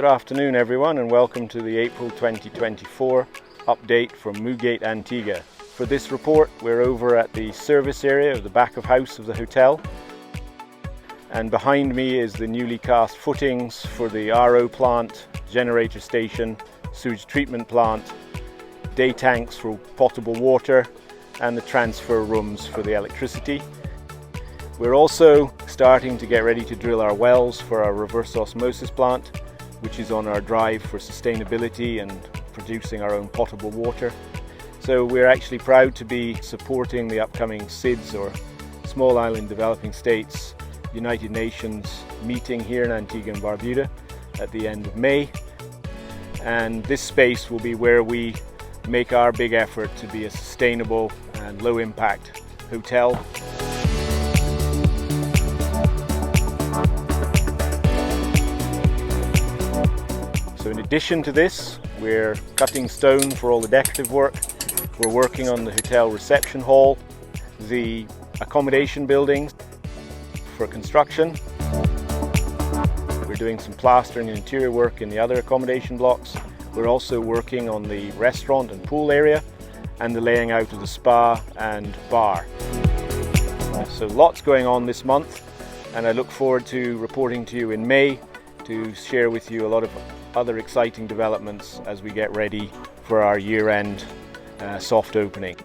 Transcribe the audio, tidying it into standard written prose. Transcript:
Good afternoon everyone, and welcome to the April 2024 update from Moogate, Antigua. For this report we're over at the service area of the back of house of the hotel, and behind me is the newly cast footings for the RO plant, generator station, sewage treatment plant, day tanks for potable water, and the transfer rooms for the electricity. We're also starting to get ready to drill our wells for our reverse osmosis plant, which is on our drive for sustainability and producing our own potable water. So we're actually proud to be supporting the upcoming SIDS, or Small Island Developing States, United Nations meeting here in Antigua and Barbuda at the end of May. And this space will be where we make our big effort to be a sustainable and low impact hotel. So in addition to this, we're cutting stone for all the decorative work. We're working on the hotel reception hall, the accommodation buildings for construction. We're doing some plastering and interior work in the other accommodation blocks. We're also working on the restaurant and pool area and the laying out of the spa and bar. So lots going on this month, and I look forward to reporting to you in May to share with you a lot of other exciting developments as we get ready for our year-end soft opening.